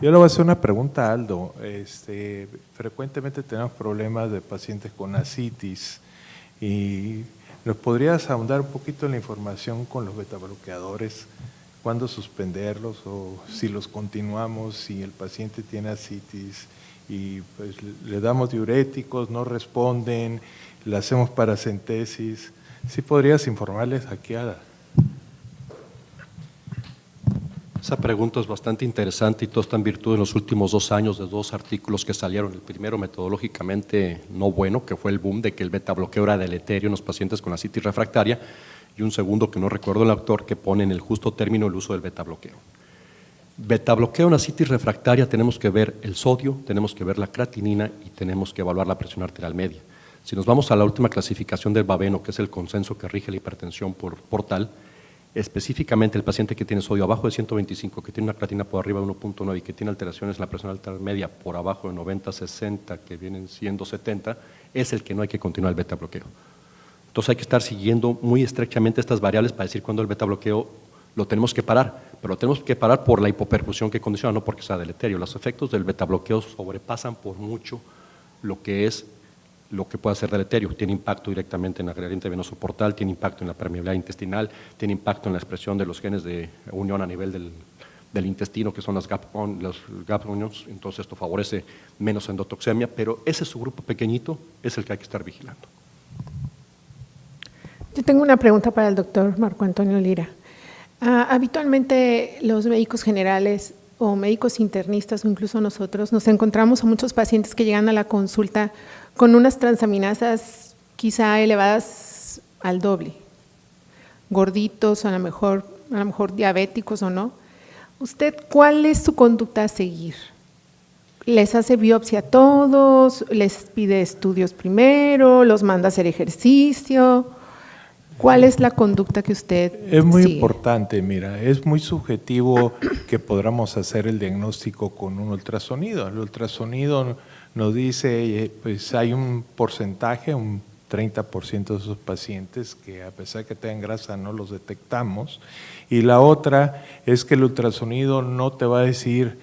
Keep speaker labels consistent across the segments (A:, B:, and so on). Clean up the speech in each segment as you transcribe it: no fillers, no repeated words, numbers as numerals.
A: Yo le voy a hacer una pregunta a Aldo. Frecuentemente tenemos problemas de pacientes con ascitis y ¿nos podrías ahondar un poquito en la información con los betabloqueadores? ¿Cuándo suspenderlos o si los continuamos, si el paciente tiene ascitis y pues le damos diuréticos, no responden, le hacemos paracentesis? ¿Sí podrías informarles aquí a
B: Esa pregunta es bastante interesante y todo está en virtud en los últimos 2 años de 2 artículos que salieron. El primero metodológicamente no bueno, que fue el boom de que el beta-bloqueo era deleterio en los pacientes con ascitis refractaria, y un segundo que no recuerdo el autor, que pone en el justo término el uso del beta-bloqueo. Beta-bloqueo en ascitis refractaria tenemos que ver el sodio, tenemos que ver la creatinina y tenemos que evaluar la presión arterial media. Si nos vamos a la última clasificación del Baveno, que es el consenso que rige la hipertensión por portal, específicamente el paciente que tiene sodio abajo de 125, que tiene una creatina por arriba de 1.9 y que tiene alteraciones en la presión arterial media por abajo de 90-60, que vienen siendo 70, es el que no hay que continuar el beta-bloqueo. Entonces hay que estar siguiendo muy estrechamente estas variables para decir cuándo el beta-bloqueo lo tenemos que parar, pero lo tenemos que parar por la hipoperfusión que condiciona, no porque sea deleterio. Los efectos del beta-bloqueo sobrepasan por mucho lo que puede ser deleterio. Tiene impacto directamente en la gradiente venoso portal, tiene impacto en la permeabilidad intestinal, tiene impacto en la expresión de los genes de unión a nivel del intestino, que son los gap unions. Entonces esto favorece menos endotoxemia, pero ese subgrupo pequeñito es el que hay que estar vigilando.
C: Yo tengo una pregunta para el doctor Marco Antonio Lira. Habitualmente los médicos generales o médicos internistas o incluso nosotros nos encontramos a muchos pacientes que llegan a la consulta con unas transaminasas quizá elevadas al doble, gorditos, a lo mejor diabéticos o no. ¿Usted cuál es su conducta a seguir? ¿Les hace biopsia a todos? ¿Les pide estudios primero? ¿Los manda a hacer ejercicio? ¿Cuál es la conducta que usted
A: Es muy
C: sigue?
A: importante, mira, es muy subjetivo que podamos hacer el diagnóstico con un ultrasonido. El ultrasonido nos dice, pues hay un porcentaje, un 30% de esos pacientes que a pesar de que tengan grasa no los detectamos. Y la otra es que el ultrasonido no te va a decir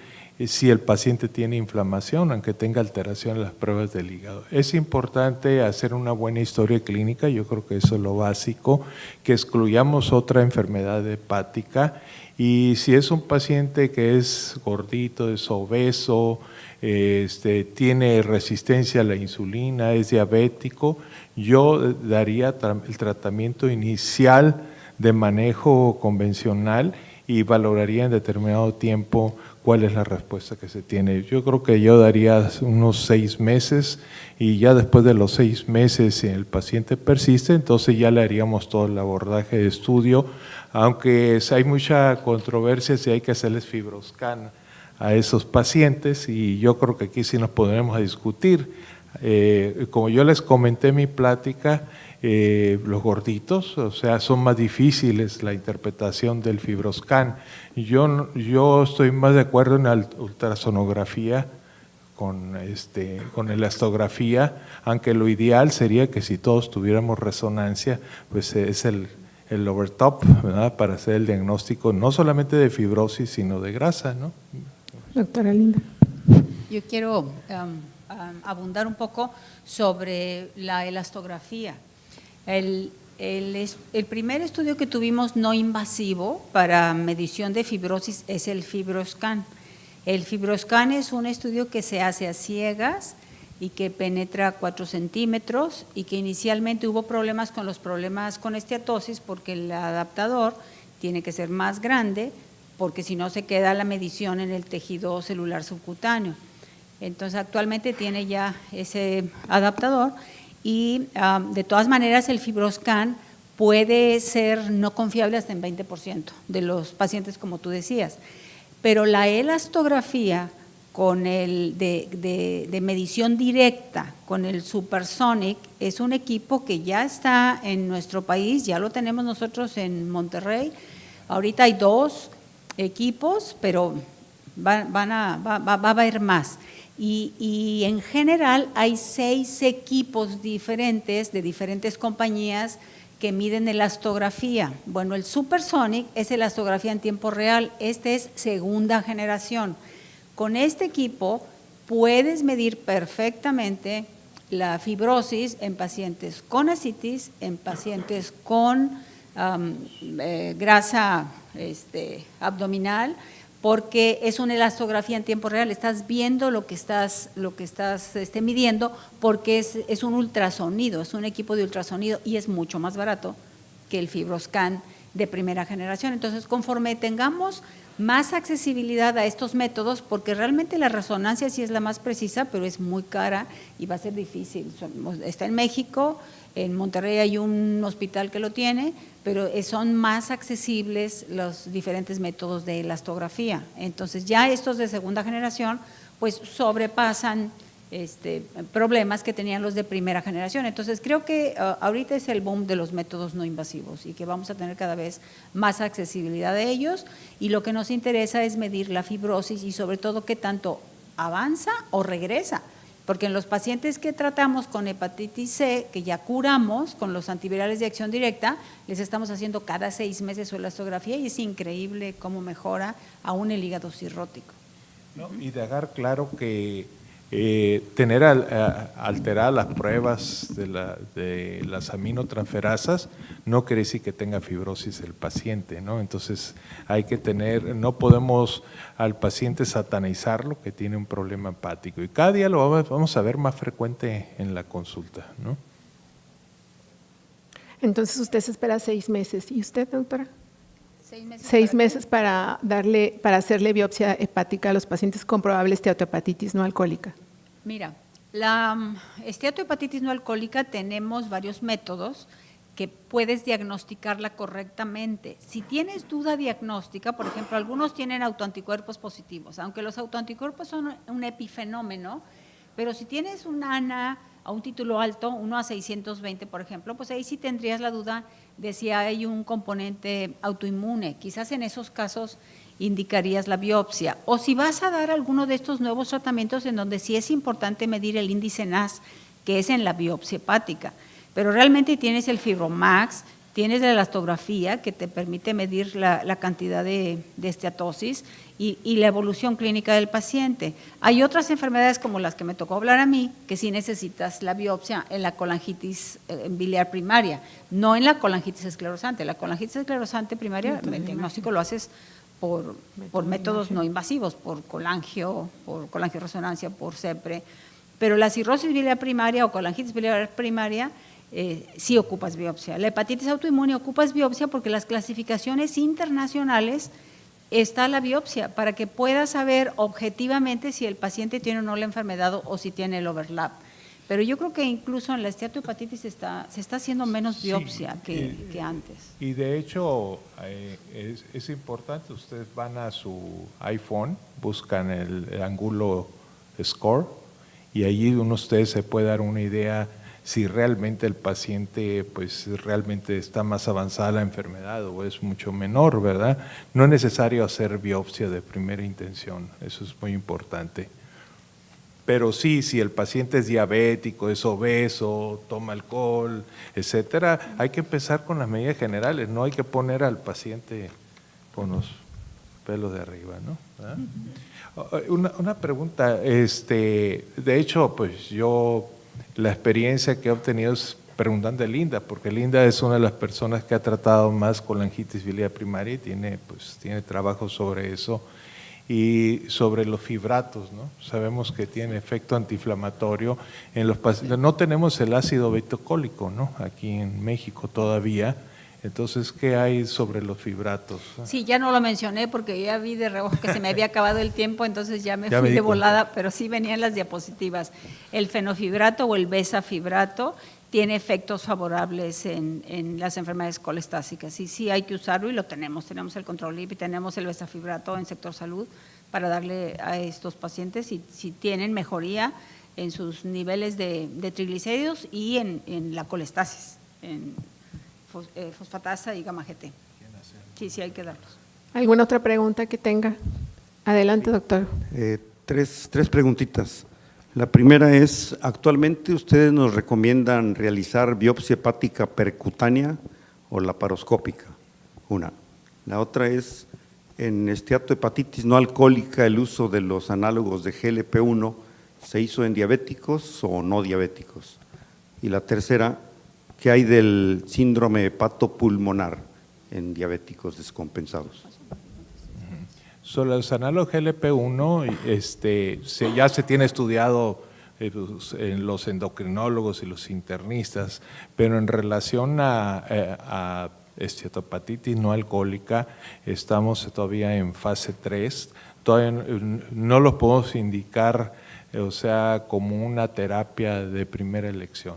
A: si el paciente tiene inflamación, aunque tenga alteración en las pruebas del hígado. Es importante hacer una buena historia clínica, yo creo que eso es lo básico, que excluyamos otra enfermedad hepática, y si es un paciente que es gordito, es obeso, tiene resistencia a la insulina, es diabético, yo daría el tratamiento inicial de manejo convencional y valoraría en determinado tiempo cuál es la respuesta que se tiene. Yo creo que yo daría unos 6 meses y ya después de los 6 meses, si el paciente persiste, entonces ya le haríamos todo el abordaje de estudio, aunque hay mucha controversia si hay que hacerles fibroscan a esos pacientes, y yo creo que aquí sí nos podremos a discutir. Como yo les comenté en mi plática, los gorditos, o sea, son más difíciles la interpretación del fibroscan. Yo estoy más de acuerdo en la ultrasonografía con elastografía, aunque lo ideal sería que si todos tuviéramos resonancia, pues es el overtop, ¿verdad?, para hacer el diagnóstico no solamente de fibrosis, sino de grasa, ¿no?
C: Doctora Linda.
D: Yo quiero abundar un poco sobre la elastografía. El primer estudio que tuvimos no invasivo para medición de fibrosis es el FibroScan. El FibroScan es un estudio que se hace a ciegas y que penetra 4 centímetros y que inicialmente hubo problemas con esteatosis porque el adaptador tiene que ser más grande porque si no se queda la medición en el tejido celular subcutáneo. Entonces actualmente tiene ya ese adaptador y de todas maneras el FibroScan puede ser no confiable hasta en 20% de los pacientes, como tú decías, pero la elastografía con de medición directa con el Supersonic es un equipo que ya está en nuestro país, ya lo tenemos nosotros en Monterrey. Ahorita hay 2 equipos, pero va a haber más. Y en general hay 6 equipos diferentes de diferentes compañías que miden elastografía. Bueno, el Supersonic es elastografía en tiempo real, este es segunda generación. Con este equipo puedes medir perfectamente la fibrosis en pacientes con ascitis, en pacientes con grasa abdominal, porque es una elastografía en tiempo real, estás viendo lo que estás midiendo, porque es un ultrasonido, es un equipo de ultrasonido y es mucho más barato que el FibroScan de primera generación. Entonces, conforme tengamos más accesibilidad a estos métodos, porque realmente la resonancia sí es la más precisa, pero es muy cara y va a ser difícil. Está en México, en Monterrey hay un hospital que lo tiene, pero son más accesibles los diferentes métodos de elastografía. Entonces, ya estos de segunda generación, pues sobrepasan problemas que tenían los de primera generación. Entonces, creo que ahorita es el boom de los métodos no invasivos y que vamos a tener cada vez más accesibilidad de ellos, y lo que nos interesa es medir la fibrosis y sobre todo qué tanto avanza o regresa, porque en los pacientes que tratamos con hepatitis C, que ya curamos con los antivirales de acción directa, les estamos haciendo cada 6 meses su elastografía y es increíble cómo mejora aún el hígado cirrótico.
A: No, y dejar claro que tener alteradas las pruebas de las aminotransferasas no quiere decir que tenga fibrosis el paciente, ¿no? Entonces hay que no podemos al paciente satanizarlo que tiene un problema hepático, y cada día lo vamos a ver más frecuente en la consulta, ¿no?
C: Entonces usted se espera 6 meses. ¿Y usted, doctora?
D: 6 meses.
C: 6 meses para hacerle biopsia hepática a los pacientes con probable esteatohepatitis no alcohólica.
D: Mira, la esteatohepatitis no alcohólica tenemos varios métodos que puedes diagnosticarla correctamente. Si tienes duda diagnóstica, por ejemplo, algunos tienen autoanticuerpos positivos, aunque los autoanticuerpos son un epifenómeno, pero si tienes un ANA a un título alto, 1 a 620, por ejemplo, pues ahí sí tendrías la duda de si hay un componente autoinmune. Quizás en esos casos indicarías la biopsia. O si vas a dar alguno de estos nuevos tratamientos en donde sí es importante medir el índice NAS, que es en la biopsia hepática. Pero realmente tienes el Fibromax, tienes la elastografía que te permite medir la cantidad de esteatosis y la evolución clínica del paciente. Hay otras enfermedades como las que me tocó hablar a mí, que sí necesitas la biopsia en la colangitis biliar primaria, no en la colangitis esclerosante. La colangitis esclerosante primaria, el diagnóstico lo haces por métodos no invasivos, por colangioresonancia, por CEPRE, pero la cirrosis biliar primaria o colangitis biliar primaria sí ocupas biopsia. La hepatitis autoinmune ocupas biopsia porque las clasificaciones internacionales está la biopsia para que puedas saber objetivamente si el paciente tiene o no la enfermedad o si tiene el overlap. Pero yo creo que incluso en la esteatohepatitis se está haciendo menos biopsia que antes.
A: Y de hecho es importante, ustedes van a su iPhone, buscan el Angulo Score y allí ustedes se puede dar una idea si realmente el paciente pues realmente está más avanzada la enfermedad o es mucho menor, ¿verdad? No es necesario hacer biopsia de primera intención, eso es muy importante. Pero sí, si el paciente es diabético, es obeso, toma alcohol, etcétera, hay que empezar con las medidas generales, no hay que poner al paciente con los pelos de arriba, ¿no? Una pregunta, de hecho, pues yo la experiencia que he obtenido es preguntando a Linda, porque Linda es una de las personas que ha tratado más colangitis biliar primaria y tiene trabajo sobre eso. Y sobre los fibratos, ¿no? Sabemos que tiene efecto antiinflamatorio en los pacientes. No tenemos el ácido betocólico, ¿no? Aquí en México todavía. Entonces, ¿qué hay sobre los fibratos?
D: Sí, ya no lo mencioné porque ya vi de reojo que se me había acabado el tiempo, entonces ya me fui de volada, pero sí venían las diapositivas. El fenofibrato o el besafibrato tiene efectos favorables en las enfermedades colestásicas. Y sí hay que usarlo y lo tenemos. Tenemos el control y tenemos el besafibrato en sector salud para darle a estos pacientes si tienen mejoría en sus niveles de triglicéridos y en la colestasis, en fosfatasa y gamma GT. Sí hay que darlos.
C: ¿Alguna otra pregunta que tenga? Adelante, doctor.
E: Tres preguntitas. La primera es, actualmente ustedes nos recomiendan realizar biopsia hepática percutánea o laparoscópica, una. La otra es, en esteatohepatitis no alcohólica el uso de los análogos de GLP-1 se hizo en diabéticos o no diabéticos. Y la tercera, ¿qué hay del síndrome hepatopulmonar en diabéticos descompensados?
A: Sobre los análogos GLP-1, ya se tiene estudiado en los endocrinólogos y los internistas, pero en relación a esteatopatitis no alcohólica, estamos todavía en fase 3, todavía no lo podemos indicar, o sea, como una terapia de primera elección.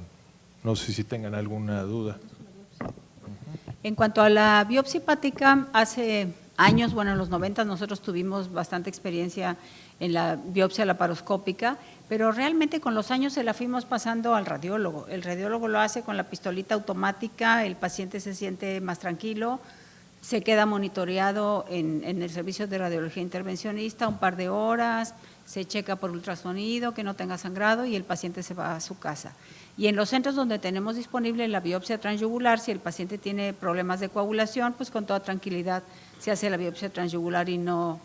A: No sé si tengan alguna duda.
D: En cuanto a la biopsia hepática, hace años, bueno, en los 90 nosotros tuvimos bastante experiencia en la biopsia laparoscópica, pero realmente con los años se la fuimos pasando al radiólogo. El radiólogo lo hace con la pistolita automática, el paciente se siente más tranquilo, se queda monitoreado en el servicio de radiología intervencionista un par de horas, se checa por ultrasonido, que no tenga sangrado y el paciente se va a su casa. Y en los centros donde tenemos disponible la biopsia transyugular, si el paciente tiene problemas de coagulación, pues con toda tranquilidad se hace la biopsia transyugular y no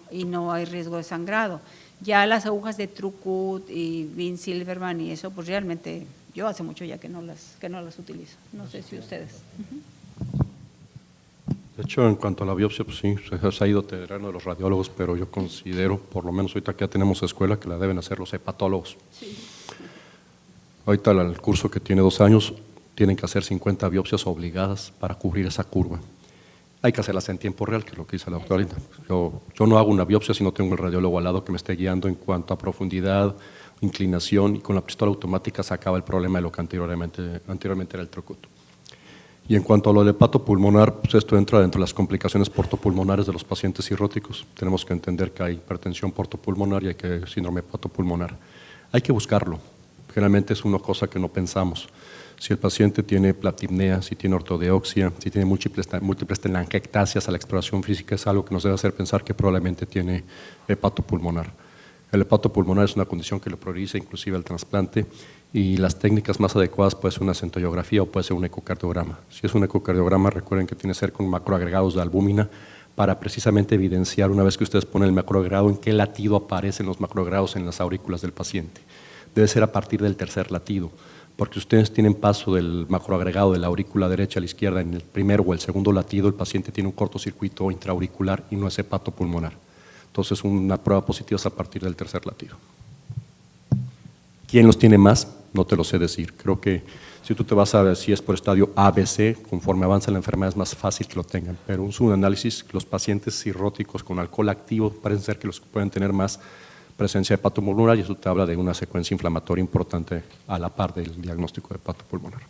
D: hay riesgo de sangrado. Ya las agujas de TrueCut y Vin Silverman y eso, pues realmente yo hace mucho ya que no las utilizo. No sé si ustedes.
B: De hecho, en cuanto a la biopsia, pues sí, se ha ido terreno de los radiólogos, pero yo considero, por lo menos ahorita que ya tenemos escuela, que la deben hacer los hepatólogos.
D: Sí.
B: Ahorita el curso que tiene 2 años, tienen que hacer 50 biopsias obligadas para cubrir esa curva. Hay que hacerlas en tiempo real, que es lo que dice la doctora Linda. Yo no hago una biopsia si no tengo el radiólogo al lado que me esté guiando en cuanto a profundidad, inclinación, y con la pistola automática se acaba el problema de lo que anteriormente era el TrueCut. Y en cuanto a lo del hepatopulmonar, pues esto entra dentro de las complicaciones portopulmonares de los pacientes cirróticos. Tenemos que entender que hay hipertensión portopulmonar y hay que síndrome hepatopulmonar. Hay que buscarlo. Generalmente es una cosa que no pensamos. Si el paciente tiene platipnea, si tiene ortodeoxia, si tiene múltiples telangiectasias a la exploración física, es algo que nos debe hacer pensar que probablemente tiene hepatopulmonar. El hepatopulmonar es una condición que lo prioriza inclusive el trasplante, y las técnicas más adecuadas puede ser una centellografía o puede ser un ecocardiograma. Si es un ecocardiograma, recuerden que tiene que ser con macroagregados de albúmina para precisamente evidenciar, una vez que ustedes ponen el macroagregado, en qué latido aparecen los macroagregados en las aurículas del paciente. Debe ser a partir del tercer latido, porque si ustedes tienen paso del macroagregado de la aurícula derecha a la izquierda en el primer o el segundo latido, el paciente tiene un cortocircuito intraauricular y no es hepatopulmonar. Entonces, una prueba positiva es a partir del tercer latido. ¿Quién los tiene más? No te lo sé decir. Creo que si tú te vas a ver si es por estadio A, B, C, conforme avanza la enfermedad es más fácil que lo tengan. Pero un subanálisis, los pacientes cirróticos con alcohol activo parecen ser que los pueden tener más presencia de hepatopulmonar, y eso te habla de una secuencia inflamatoria importante a la par del diagnóstico de hepatopulmonar.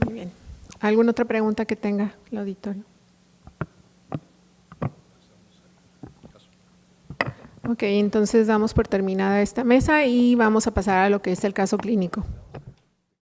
C: Muy bien. ¿Alguna otra pregunta que tenga el auditorio? Ok, entonces damos por terminada esta mesa y vamos a pasar a lo que es el caso clínico.